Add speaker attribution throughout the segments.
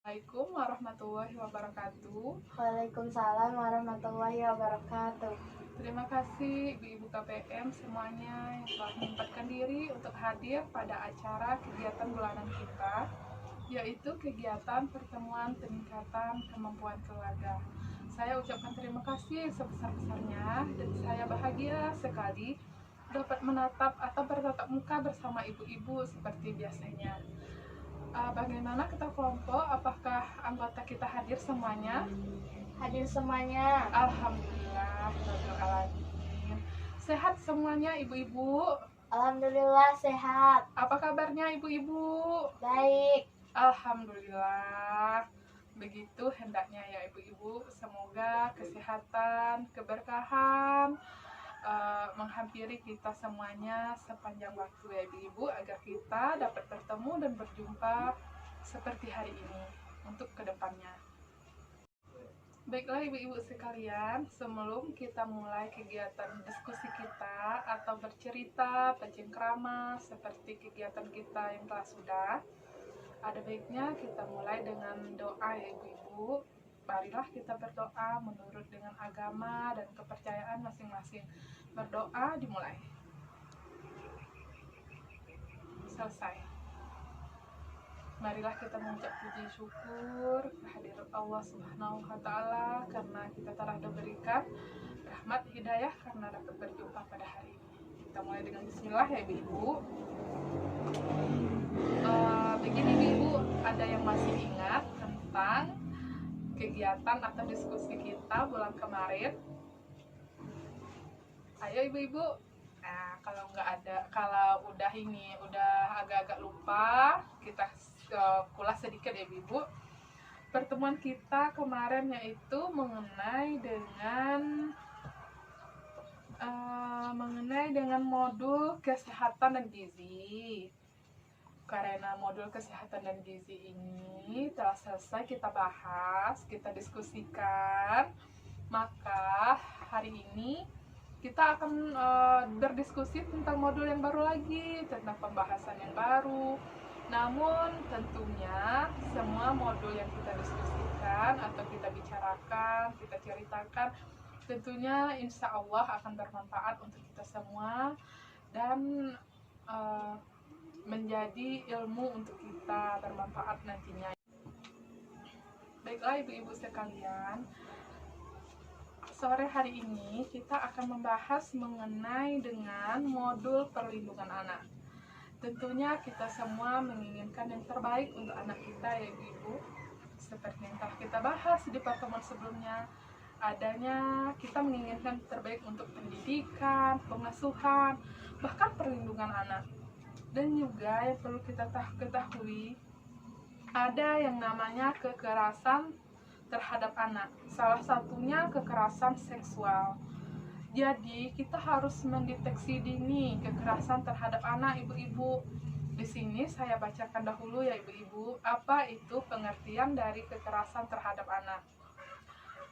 Speaker 1: Assalamualaikum warahmatullahi wabarakatuh.
Speaker 2: Waalaikumsalam warahmatullahi wabarakatuh.
Speaker 1: Terima kasih Ibu-Ibu KPM semuanya yang telah menyempatkan diri untuk hadir pada acara kegiatan bulanan kita, yaitu kegiatan pertemuan peningkatan kemampuan keluarga. Saya ucapkan terima kasih sebesar-besarnya dan saya bahagia sekali dapat menatap atau bertatap muka bersama ibu-ibu seperti biasanya. Bagaimana ketua kelompok? Apakah anggota kita hadir semuanya?
Speaker 2: Hadir semuanya.
Speaker 1: Alhamdulillah, alamin. Sehat semuanya ibu-ibu?
Speaker 2: Alhamdulillah sehat.
Speaker 1: Apa kabarnya ibu-ibu?
Speaker 2: Baik.
Speaker 1: Alhamdulillah. Begitu hendaknya ya ibu-ibu. Semoga kesehatan, keberkahan menghampiri kita semuanya sepanjang waktu ya ibu-ibu, agar kita dapat bertemu dan berjumpa seperti hari ini untuk kedepannya. Baiklah ibu-ibu sekalian, sebelum kita mulai kegiatan diskusi kita atau bercerita, bercengkrama seperti kegiatan kita yang telah sudah, ada baiknya kita mulai dengan doa ya ibu-ibu. Marilah kita berdoa menurut dengan agama dan kepercayaan masing-masing. Berdoa dimulai. Selesai. Marilah kita mengucap puji syukur kehadirat Allah Subhanahu wa Ta'ala karena kita telah diberikan rahmat hidayah karena dapat berjumpa pada hari ini. Kita mulai dengan bismillah ya ibu-ibu. Begini ibu-ibu, ada yang masih ingat tentang kegiatan atau diskusi kita bulan kemarin? Ayo ibu-ibu. Nah, kalau nggak ada, kalau udah agak-agak lupa, kita kulas sedikit ya ibu-ibu. Pertemuan kita kemarin yaitu mengenai dengan modul kesehatan dan gizi. Karena modul kesehatan dan gizi ini telah selesai kita bahas, kita diskusikan, maka hari ini kita akan berdiskusi tentang modul yang baru lagi, tentang pembahasan yang baru. Namun tentunya semua modul yang kita diskusikan atau kita bicarakan, kita ceritakan, tentunya insya Allah akan bermanfaat untuk kita semua dan menjadi ilmu untuk kita, bermanfaat nantinya. Baiklah ibu-ibu sekalian, sore hari ini kita akan membahas mengenai dengan modul perlindungan anak. Tentunya kita semua menginginkan yang terbaik untuk anak kita ya ibu-ibu. Seperti yang telah kita bahas di pertemuan sebelumnya, adanya kita menginginkan terbaik untuk pendidikan, pengasuhan, bahkan perlindungan anak. Dan juga yang perlu kita ketahui, ada yang namanya kekerasan terhadap anak. Salah satunya kekerasan seksual. Jadi kita harus mendeteksi dini kekerasan terhadap anak ibu-ibu. Di sini saya bacakan dahulu ya ibu-ibu, apa itu pengertian dari kekerasan terhadap anak.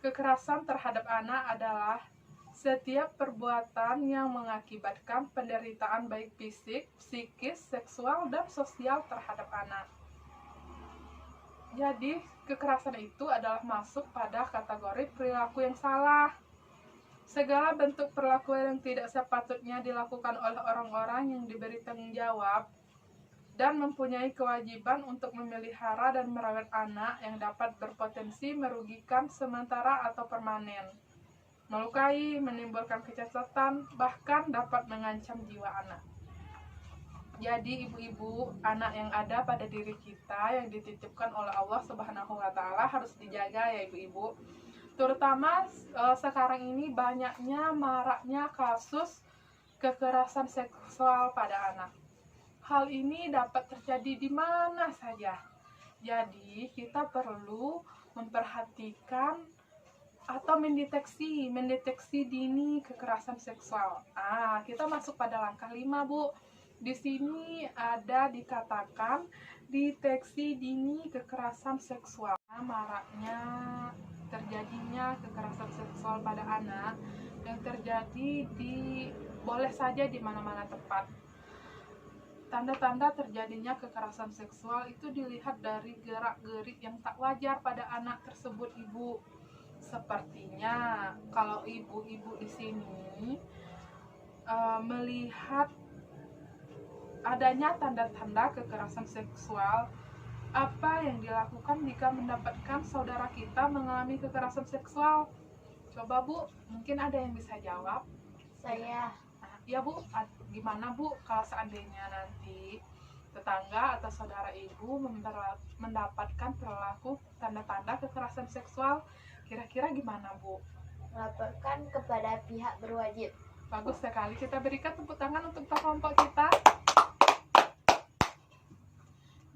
Speaker 1: Kekerasan terhadap anak adalah setiap perbuatan yang mengakibatkan penderitaan baik fisik, psikis, seksual, dan sosial terhadap anak. Jadi, kekerasan itu adalah masuk pada kategori perilaku yang salah. Segala bentuk perlakuan yang tidak sepatutnya dilakukan oleh orang-orang yang diberi tanggung jawab dan mempunyai kewajiban untuk memelihara dan merawat anak yang dapat berpotensi merugikan sementara atau permanen, melukai, menimbulkan kecacatan, bahkan dapat mengancam jiwa anak. Jadi ibu-ibu, anak yang ada pada diri kita yang dititipkan oleh Allah Subhanahu wa Ta'ala harus dijaga ya ibu-ibu. Terutama sekarang ini banyaknya maraknya kasus kekerasan seksual pada anak. Hal ini dapat terjadi di mana saja. Jadi kita perlu memperhatikan atau mendeteksi dini kekerasan seksual. Kita masuk pada langkah 5, Bu. Di sini ada dikatakan deteksi dini kekerasan seksual. Maraknya terjadinya kekerasan seksual pada anak yang terjadi boleh saja di mana-mana tempat. Tanda-tanda terjadinya kekerasan seksual itu dilihat dari gerak-gerik yang tak wajar pada anak tersebut, Ibu. Sepertinya kalau ibu-ibu di sini melihat adanya tanda-tanda kekerasan seksual, apa yang dilakukan jika mendapatkan saudara kita mengalami kekerasan seksual? Coba Bu, mungkin ada yang bisa jawab.
Speaker 2: Saya.
Speaker 1: Ya Bu, gimana Bu kalau seandainya nanti tetangga atau saudara Ibu mendapatkan perilaku tanda-tanda kekerasan seksual, kira-kira gimana Bu?
Speaker 2: Laporkan kepada pihak berwajib.
Speaker 1: Bagus sekali, kita berikan tepuk tangan untuk kelompok kita.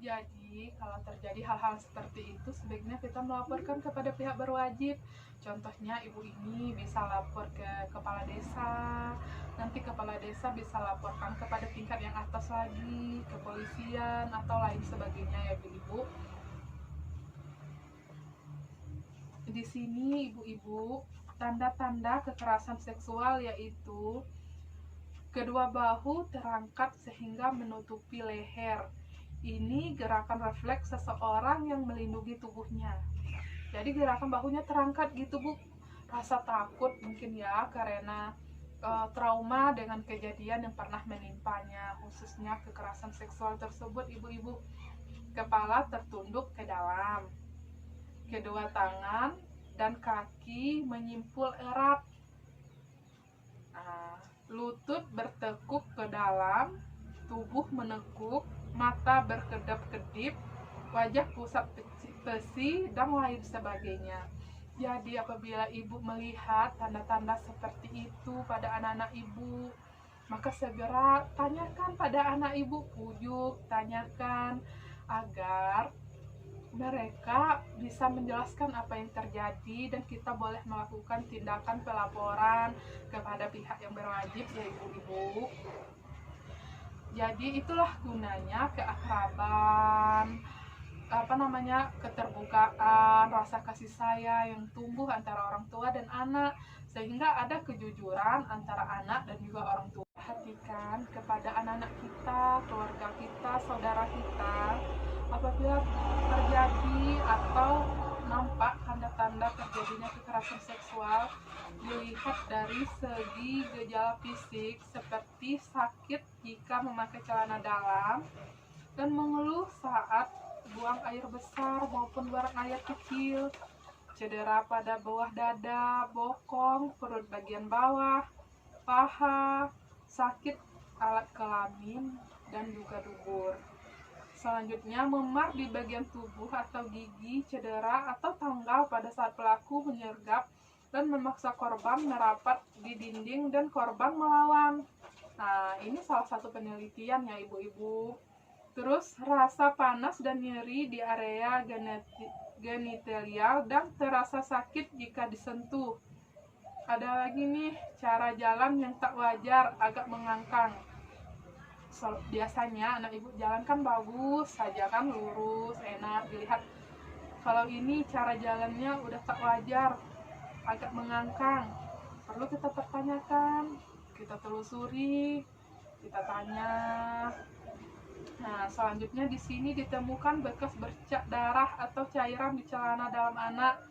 Speaker 1: Jadi kalau terjadi hal-hal seperti itu sebaiknya kita melaporkan kepada pihak berwajib. Contohnya ibu ini bisa lapor ke kepala desa, nanti kepala desa bisa laporkan kepada tingkat yang atas lagi, kepolisian atau lain sebagainya ya ibu-ibu. Di sini ibu-ibu, tanda-tanda kekerasan seksual yaitu kedua bahu terangkat sehingga menutupi leher. Ini gerakan refleks seseorang yang melindungi tubuhnya. Jadi gerakan bahunya terangkat gitu Bu, rasa takut mungkin ya karena trauma dengan kejadian yang pernah menimpanya, khususnya kekerasan seksual tersebut ibu-ibu. Kepala tertunduk ke dalam, kedua tangan dan kaki menyimpul erat, lutut bertekuk ke dalam, tubuh menekuk, mata berkedap-kedip, wajah pusat besi, dan lain sebagainya. Jadi apabila ibu melihat tanda-tanda seperti itu pada anak-anak ibu, maka segera tanyakan pada anak ibu, pujuk, tanyakan agar mereka bisa menjelaskan apa yang terjadi dan kita boleh melakukan tindakan pelaporan kepada pihak yang berwajib ya ibu-ibu. Jadi itulah gunanya keakraban, keterbukaan, rasa kasih sayang yang tumbuh antara orang tua dan anak, sehingga ada kejujuran antara anak dan juga orang tua. Perhatikan kepada anak-anak kita, keluarga kita, saudara kita, apabila terjadi atau nampak tanda-tanda terjadinya kekerasan seksual, dilihat dari segi gejala fisik seperti sakit jika memakai celana dalam dan mengeluh saat buang air besar maupun buang air kecil, cedera pada bawah dada, bokong, perut bagian bawah, paha, sakit alat kelamin, dan juga dubur. Selanjutnya, memar di bagian tubuh atau gigi, cedera atau tanggal pada saat pelaku menyergap dan memaksa korban merapat di dinding dan korban melawan. Nah, ini salah satu penelitian ya ibu-ibu. Terus, rasa panas dan nyeri di area genitalial dan terasa sakit jika disentuh. Ada lagi nih, cara jalan yang tak wajar, agak mengangkang. Biasanya anak ibu jalan kan bagus saja kan, lurus, enak dilihat. Kalau ini cara jalannya udah tak wajar, agak mengangkang, perlu kita pertanyakan, kita telusuri, kita tanya. Nah, selanjutnya di sini ditemukan bekas bercak darah atau cairan di celana dalam anak,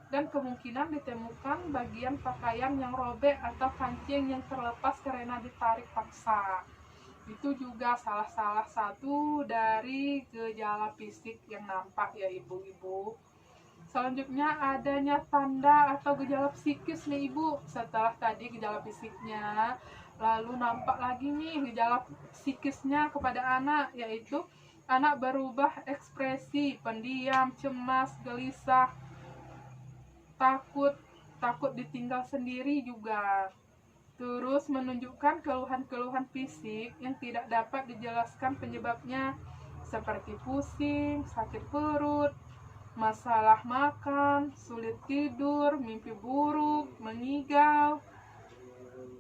Speaker 1: dan kemungkinan ditemukan bagian pakaian yang robek atau kancing yang terlepas karena ditarik paksa. Itu juga salah satu dari gejala fisik yang nampak ya ibu-ibu. Selanjutnya adanya tanda atau gejala psikis nih ibu. Setelah tadi gejala fisiknya, lalu nampak lagi nih gejala psikisnya kepada anak, yaitu anak berubah ekspresi, pendiam, cemas, gelisah, takut ditinggal sendiri juga. Terus menunjukkan keluhan-keluhan fisik yang tidak dapat dijelaskan penyebabnya, seperti pusing, sakit perut, masalah makan, sulit tidur, mimpi buruk, mengigau,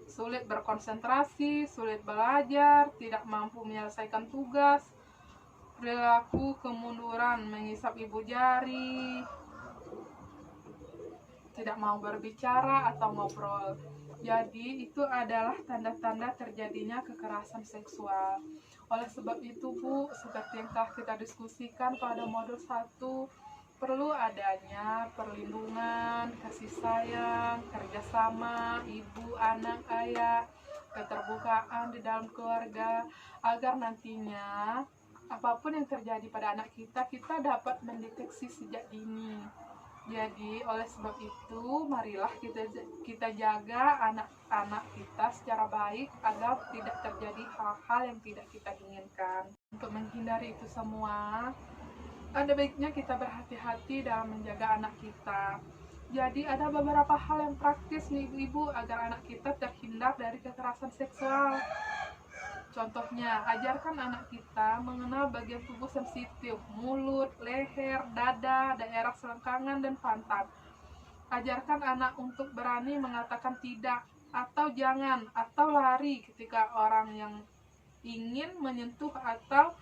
Speaker 1: sulit berkonsentrasi, sulit belajar, tidak mampu menyelesaikan tugas, perilaku kemunduran, mengisap ibu jari, tidak mau berbicara atau ngobrol. Jadi itu adalah tanda-tanda terjadinya kekerasan seksual. Oleh sebab itu Bu, seperti yang telah kita diskusikan pada modul 1, perlu adanya perlindungan, kasih sayang, kerjasama ibu, anak, ayah, keterbukaan di dalam keluarga, agar nantinya apapun yang terjadi pada anak kita, kita dapat mendeteksi sejak dini. Jadi oleh sebab itu marilah kita jaga anak-anak kita secara baik agar tidak terjadi hal-hal yang tidak kita inginkan. Untuk menghindari itu semua, ada baiknya kita berhati-hati dalam menjaga anak kita. Jadi ada beberapa hal yang praktis nih ibu-ibu agar anak kita terhindar dari kekerasan seksual. Contohnya, ajarkan anak kita mengenal bagian tubuh sensitif, mulut, leher, dada, daerah selangkangan, dan pantat. Ajarkan anak untuk berani mengatakan tidak, atau jangan, atau lari ketika orang yang ingin menyentuh atau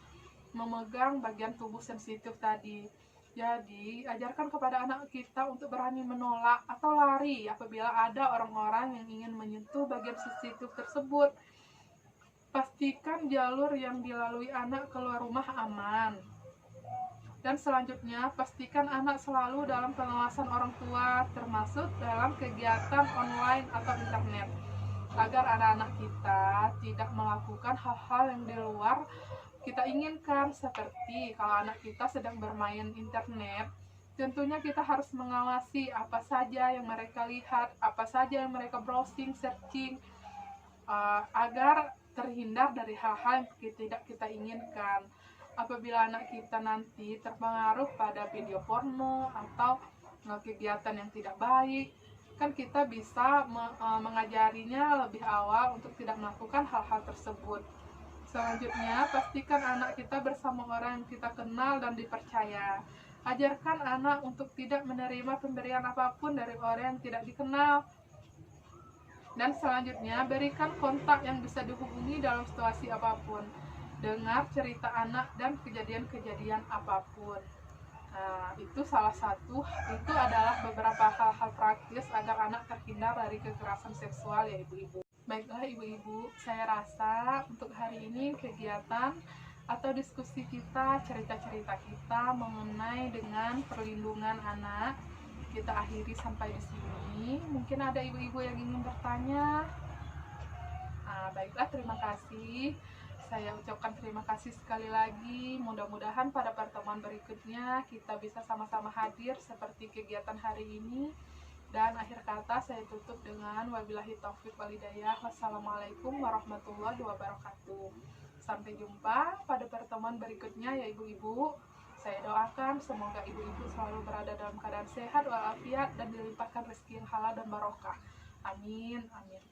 Speaker 1: memegang bagian tubuh sensitif tadi. Jadi, ajarkan kepada anak kita untuk berani menolak atau lari apabila ada orang-orang yang ingin menyentuh bagian sensitif tersebut. Pastikan jalur yang dilalui anak keluar rumah aman. Dan selanjutnya, pastikan anak selalu dalam pengawasan orang tua, termasuk dalam kegiatan online atau internet, agar anak-anak kita tidak melakukan hal-hal yang di luar kita inginkan. Seperti kalau anak kita sedang bermain internet, tentunya kita harus mengawasi apa saja yang mereka lihat, apa saja yang mereka browsing, searching, agar terhindar dari hal-hal yang tidak kita inginkan. Apabila anak kita nanti terpengaruh pada video porno atau kegiatan yang tidak baik, kan kita bisa mengajarinya lebih awal untuk tidak melakukan hal-hal tersebut. Selanjutnya, pastikan anak kita bersama orang yang kita kenal dan dipercaya. Ajarkan anak untuk tidak menerima pemberian apapun dari orang yang tidak dikenal. Dan selanjutnya, berikan kontak yang bisa dihubungi dalam situasi apapun. Dengar cerita anak dan kejadian-kejadian apapun. Nah, itu salah satu, itu adalah beberapa hal-hal praktis agar anak terhindar dari kekerasan seksual ya ibu-ibu. Baiklah ibu-ibu, saya rasa untuk hari ini kegiatan atau diskusi kita, cerita-cerita kita mengenai dengan perlindungan anak, kita akhiri sampai di sini. Mungkin ada ibu-ibu yang ingin bertanya. Baiklah, terima kasih. Saya ucapkan terima kasih sekali lagi. Mudah-mudahan pada pertemuan berikutnya kita bisa sama-sama hadir seperti kegiatan hari ini. Dan akhir kata saya tutup dengan wabillahi taufiq wal hidayah. Wassalamualaikum warahmatullahi wabarakatuh. Sampai jumpa pada pertemuan berikutnya ya ibu-ibu. Saya doakan semoga ibu-ibu selalu berada dalam keadaan sehat walafiat dan dilimpahkan rezeki yang halal dan barokah. Amin, amin.